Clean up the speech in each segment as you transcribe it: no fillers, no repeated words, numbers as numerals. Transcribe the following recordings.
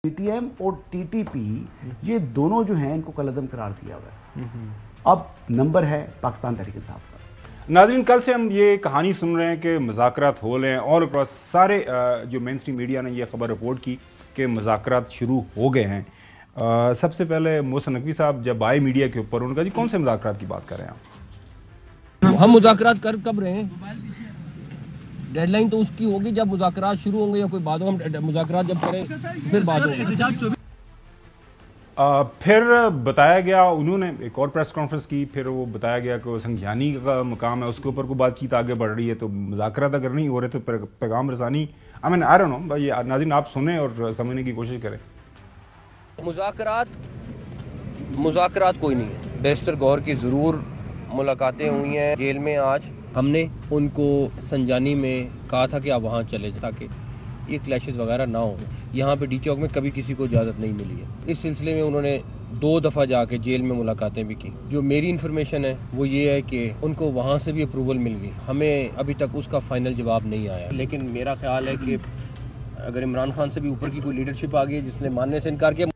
PTM और TTP ये दोनों जो हैं इनको कलअदम करार दिया हुआ है। अब नंबर है पाकिस्तान तहरीक इंसाफ का। नाज़रीन, कल से हम ये कहानी सुन रहे हैं कि मुज़ाकरात हो रहे हैं और अक्रॉस सारे जो मेन स्ट्रीम मीडिया ने ये खबर रिपोर्ट की कि मुज़ाकरात शुरू हो गए हैं। सबसे पहले मोहसिन नकवी साहब जब आए मीडिया के ऊपर, उनका जी कौन से मुज़ाकरात की बात कर रहे हैं आप? हम मुज़ाकरात कर कब रहे हैं? डेडलाइन तो उसकी होगी जब मुज़ाकरात शुरू होंगे या कोई बात हो। हम मुज़ाकरात जब करें फिर बात होगी। फिर बताया गया, उन्होंने एक और प्रेस कॉन्फ्रेंस की, फिर वो बताया गया कि वो संज्ञानी का मकाम है, उसके ऊपर कोई बातचीत आगे बढ़ रही है। तो मुज़ाकरात अगर नहीं हो रहे तो पैगाम रसानी, I mean I don't know, भाई नाज़रीन आप सुने और समझने की कोशिश करें। मुज़ाकरात कोई नहीं है। बैरिस्टर गौहर की ज़रूर मुलाकातें हुई हैं जेल में। आज हमने उनको संजानी में कहा था कि आप वहाँ चले ताकि ये क्लैशेस वगैरह ना हो। यहाँ पे डी चौक में कभी किसी को इजाज़त नहीं मिली है। इस सिलसिले में उन्होंने 2 दफ़ा जाके जेल में मुलाकातें भी की। जो मेरी इन्फॉर्मेशन है वो ये है कि उनको वहाँ से भी अप्रूवल मिल गई। हमें अभी तक उसका फाइनल जवाब नहीं आया, लेकिन मेरा ख्याल है कि अगर इमरान खान से भी ऊपर की कोई लीडरशिप आ गई जिसने मानने से इनकार किया,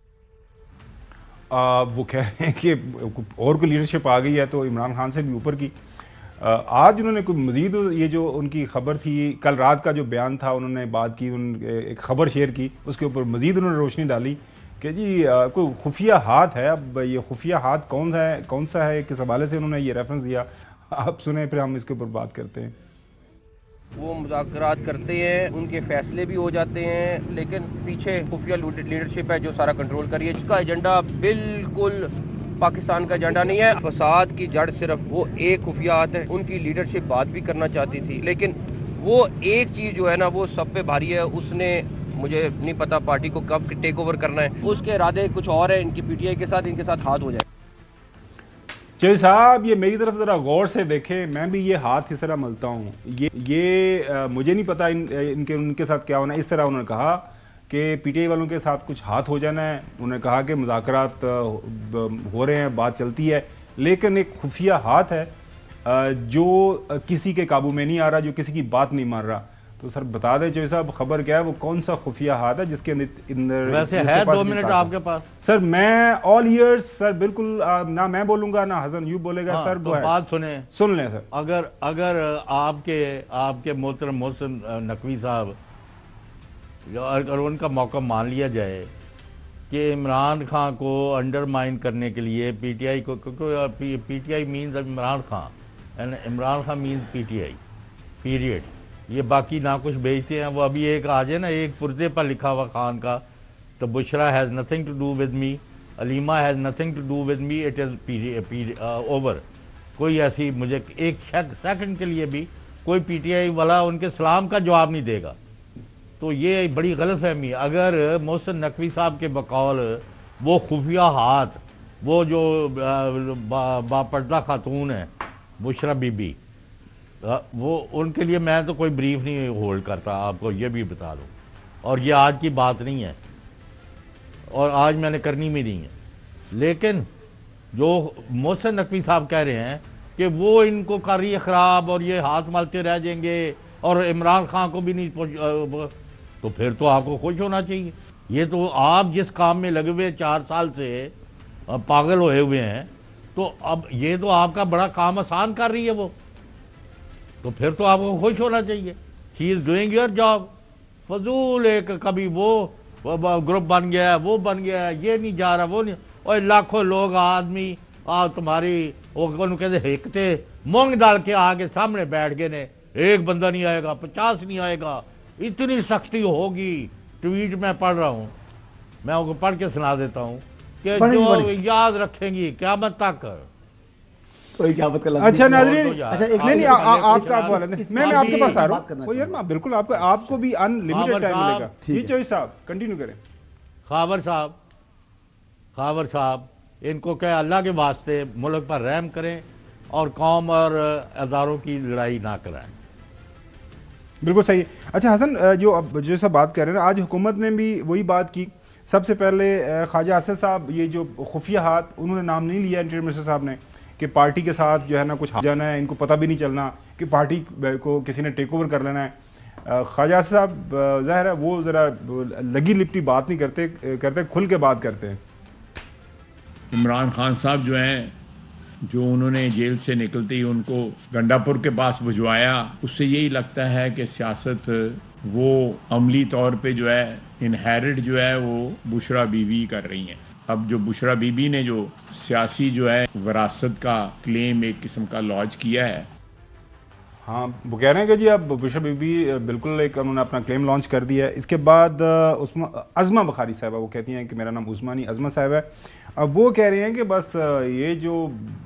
वो कह रहे हैं कि और कोई लीडरशिप आ गई है तो इमरान खान से भी ऊपर की। आज उन्होंने कोई मजीद, ये जो उनकी खबर थी, कल रात का जो बयान था, उन्होंने बात की, एक खबर शेयर की, उसके ऊपर मजीद उन्होंने रोशनी डाली कि जी कोई खुफिया हाथ है। अब ये खुफिया हाथ कौन सा है, किस हवाले से उन्होंने ये रेफरेंस दिया, आप सुने फिर हम इसके ऊपर बात करते हैं। वो मुज़ाकरात करते हैं, उनके फैसले भी हो जाते हैं, लेकिन पीछे खुफिया लीडरशिप है जो सारा कंट्रोल कर रही है, जिसका एजेंडा बिल्कुल पाकिस्तान का एजेंडा नहीं है। फसाद की जड़ सिर्फ वो एक खुफिया हाथ है। उनकी लीडरशिप बात भी करना चाहती थी, लेकिन वो एक चीज़ जो है ना वो सब पे भारी है। उसने, मुझे नहीं पता पार्टी को कब टेक ओवर करना है, उसके इरादे कुछ और है। इनकी पीटीआई के साथ, इनके साथ हाथ हो जाए। चलिए साहब, ये मेरी तरफ जरा गौर से देखें, मैं भी ये हाथ इस तरह मलता हूँ। ये मुझे नहीं पता उनके साथ क्या होना है। इस तरह उन्होंने कहा कि पीटीआई वालों के साथ कुछ हाथ हो जाना है। उन्होंने कहा कि मुज़ाकरात हो रहे हैं, बात चलती है, लेकिन एक खुफिया हाथ है जो किसी के काबू में नहीं आ रहा, जो किसी की बात नहीं मान रहा। तो सर बता दें चौधरी साहब, खबर क्या है, वो कौन सा खुफिया हाथ है जिसके अंदर वैसे है 2 मिनट आपके पास? सर मैं ऑल ईयर्स सर, बिल्कुल ना मैं बोलूंगा ना हसन यू बोलेगा। हाँ, सर तो बात सुन लें सर। अगर आपके मोहतरम मोहसिन नकवी साहब, अगर उनका मौका मान लिया जाए कि इमरान खान को अंडरमाइन करने के लिए पीटीआई को, क्योंकि PTI means Imran Khan and Imran Khan means PTI period, ये बाकी ना कुछ भेजते हैं। वो अभी एक आ जाए ना, एक पुर्जे पर लिखा हुआ खान का, तो Bushra has nothing to do with me, Aleema has nothing to do with me, it is over. कोई ऐसी, मुझे एक सेकंड के लिए भी कोई पीटीआई वाला उनके सलाम का जवाब नहीं देगा। तो ये बड़ी गलतफहमी है। अगर मोहसिन नकवी साहब के बकौल वो खुफिया हाथ, वो जो बापर्दा खातून है बुशरा बीबी, वो उनके लिए मैं तो कोई ब्रीफ नहीं होल्ड करता, आपको ये भी बता दूं। और ये आज की बात नहीं है और आज मैंने करनी भी नहीं है। लेकिन जो मोहसिन नकवी साहब कह रहे हैं कि वो इनको कर रही है खराब और ये हाथ मलते रह जाएंगे और इमरान खान को भी नहीं, तो फिर तो आपको खुश होना चाहिए। ये तो आप जिस काम में लगे हुए 4 साल से पागल हुए हुए हैं, तो अब ये तो आपका बड़ा काम आसान कर रही है वो, तो फिर तो आपको खुश होना चाहिए। She is doing your job. फजूल एक कभी वो ग्रुप बन गया, वो बन गया, ये नहीं जा रहा, वो नहीं, और लाखों लोग आदमी तुम्हारी वो कहते हिकते मूंग डाल के आगे सामने बैठ गए ने, एक बंदा नहीं आएगा, 50 नहीं आएगा, इतनी सख्ती होगी। ट्वीट में पढ़ रहा हूं, मैं उनको पढ़ के सुना देता हूं कि जो याद रखेंगी क़यामत तक। अच्छा नाज़रीन, अच्छा एक नहीं आपका बोला, मैं आपके पास आ रहा हूँ यार, मैं बिल्कुल आपको भी अनलिमिटेड टाइम मिलेगा। जी चौधरी साहब कंटिन्यू करें। खावर साहब इनको क्या, अल्लाह के वास्ते मुल्क पर रहम करें और कौम और अदारों की लड़ाई ना कराएं। बिल्कुल सही। अच्छा हसन, जो सब बात कर रहे हैं, आज हुकूमत ने भी वही बात की। सबसे पहले ख्वाजा असद साहब, ये जो खुफिया हाथ, उन्होंने नाम नहीं लिया इंटीरियर मिनिस्टर साहब ने कि पार्टी के साथ जो है ना कुछ जाना है, इनको पता भी नहीं चलना कि पार्टी को किसी ने टेक ओवर कर लेना है। ख्वाजा साहब ज़ाहिर है वो ज़रा लगी लिपटी बात नहीं करते खुल के बात करते हैं। इमरान खान साहब जो हैं, जो उन्होंने जेल से निकलते ही उनको गंडापुर के पास भिजवाया, उससे यही लगता है कि सियासत वो अमली तौर पे जो है इनहेरिट जो है वो बुशरा बीबी कर रही हैं। अब जो बुशरा बीबी ने जो सियासी जो है विरासत का क्लेम एक किस्म का लॉन्च किया है। हाँ, वो कह रहे हैं कि जी अब बुशरा बीबी बिल्कुल एक उन्होंने अपना क्लेम लॉन्च कर दिया है। इसके बाद उसमें अज़मा बुखारी साहबा वो कहती हैं कि मेरा नाम उस्मा नहीं अज़मा साहब है। अब वो कह रहे हैं कि बस ये जो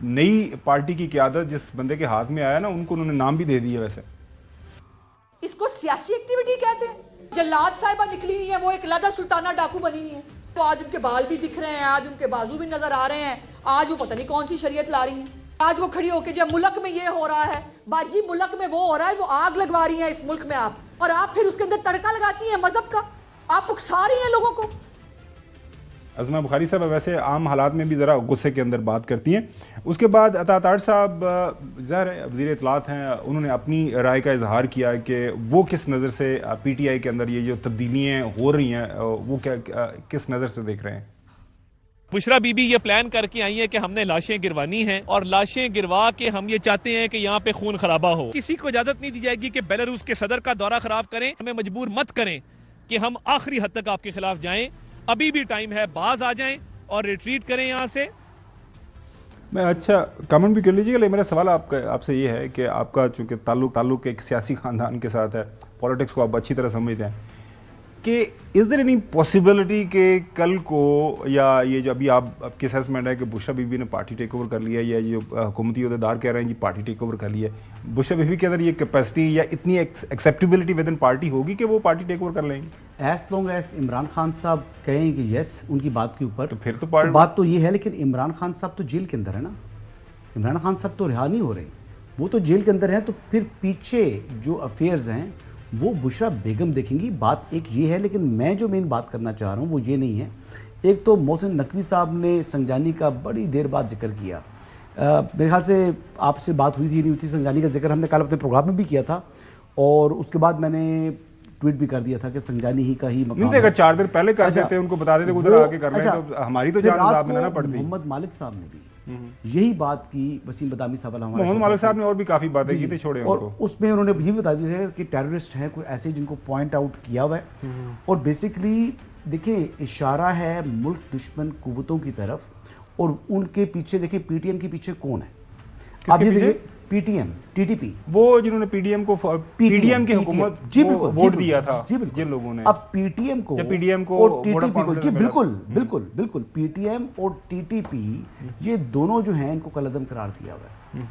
नई पार्टी की क़यादत जिस बंदे के हाथ में आया ना, उनको उन्होंने नाम भी दे दिया। वैसे इसको सियासी एक्टिविटी कहते हैं। जल्लाद साहिबा निकली हुई है, वो एक लादा सुल्ताना डाकू बनी हुई है, तो आज उनके बाल भी दिख रहे हैं, आज उनके बाजू भी नजर आ रहे हैं, आज वो पता नहीं कौन सी शरीयत ला रही है। आज वो खड़ी होकर जब मुल्क में ये हो रहा है, बाजी मुल्क में वो हो रहा है, वो आग लगवा रही है इस मुल्क में आप, और आप फिर उसके अंदर तड़का लगाती हैं मजहब का, आप उकसा रही हैं लोगों को। अज़मा बुखारी साहब वैसे आम हालात में भी ज़रा गुस्से के अंदर बात करती हैं। उसके बाद अतातार साहब ज़ाहिर है वज़ीर इत्तलात हैं, उन्होंने अपनी राय का इजहार किया कि वो किस नज़र से PTI के अंदर ये जो तब्दीलियाँ हो रही हैं वो किस नज़र से देख रहे हैं। बुशरा बीबी ये प्लान करके आई है कि हमने लाशें गिरवानी हैं और लाशें गिरवा के हम ये चाहते हैं कि यहाँ पे खून खराबा हो। किसी को इजाजत नहीं दी जाएगी कि बेलारूस के सदर का दौरा खराब करें, हमें मजबूर मत करें कि हम आखिरी हद तक आपके खिलाफ जाएं। अभी भी टाइम है, बाज आ जाएं और रिट्रीट करें यहाँ से। मैं अच्छा कमेंट भी कर लीजिएगा, लेकिन मेरा सवाल आपसे ये है कि आपका चूंकि ताल्लुक एक सियासी खानदान के साथ है, पॉलिटिक्स को आप अच्छी तरह समझते हैं, कि इज़ देयर एनी पॉसिबिलिटी कि कल को, या ये जो अभी आपकी असेसमेंट है कि बुशरा बीबी ने पार्टी टेक ओवर कर लिया, या जो हुकूमती अहदेदार कह रहे हैं जी पार्टी टेक ओवर कर लिया, बुशरा बीबी के अंदर ये कैपेसिटी या इतनी एक्सेप्टेबिलिटी विद इन पार्टी होगी कि वो पार्टी टेक ओवर कर लेंगे? As long as Imran Khan sahab कहें कि यस उनकी बात के ऊपर, तो फिर तो बात तो ये है। लेकिन इमरान खान साहब तो जेल के अंदर है ना, इमरान खान साहब तो रिहा नहीं हो रहे, वो तो जेल के अंदर हैं। तो फिर पीछे जो अफेयर्स हैं वो बुशरा बेगम देखेंगी। बात एक ये है, लेकिन मैं जो मेन बात करना चाह रहा हूँ वो ये नहीं है। एक तो मोहसिन नकवी साहब ने संजानी का बड़ी देर बाद जिक्र किया, मेरे ख्याल से आपसे बात हुई थी नहीं हुई थी, संजानी का जिक्र हमने कल अपने प्रोग्राम में भी किया था, और उसके बाद मैंने ट्वीट भी कर दिया था कि संजानी ही का ही मकाम है। अगर 4 दिन पहले कर देते उनको बता देते उधर आके कर रहे हैं, तो हमारी तो जान आजाद में ना पड़ती। मोहम्मद मालिक साहब ने भी यही बात की, वसीम बदामी साहब, मोहम्मद मालिक साहब ने और भी काफी बातें की थी, छोड़े और उनको। उसमें उन्होंने भी बता दिया था कि टेररिस्ट हैं कोई ऐसे जिनको पॉइंट आउट किया हुआ है। और बेसिकली देखिए इशारा है मुल्क दुश्मन कुव्वतों की तरफ, और उनके पीछे देखिए PTM के पीछे कौन है। अब ये देखिए PTM TTP, वो जिन्होंने PDM को PDM की हुकूमत जी बिल्कुल वोट दिया था, जी बिल्कुल जिन लोगों ने, अब PTM को और TTP को, जी बिल्कुल बिल्कुल बिल्कुल, PTM और TTP ये दोनों जो हैं इनको कलअदम करार दिया हुआ है।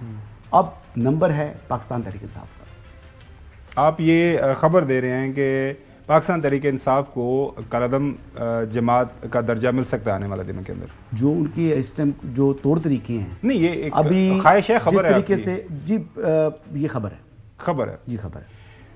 अब नंबर है पाकिस्तान तहरीक इंसाफ का। आप ये खबर दे रहे हैं कि पाकिस्तान तहरीक इंसाफ को कलअदम जमात का दर्जा मिल सकता है आने वाले दिनों के अंदर। जो उनकी इस टाइम जो तौर तरीके हैं, नहीं ये एक अभी ख्वाहिश है, खबर है जिस तरीके से, जी ये खबर है, खबर है, ये खबर है।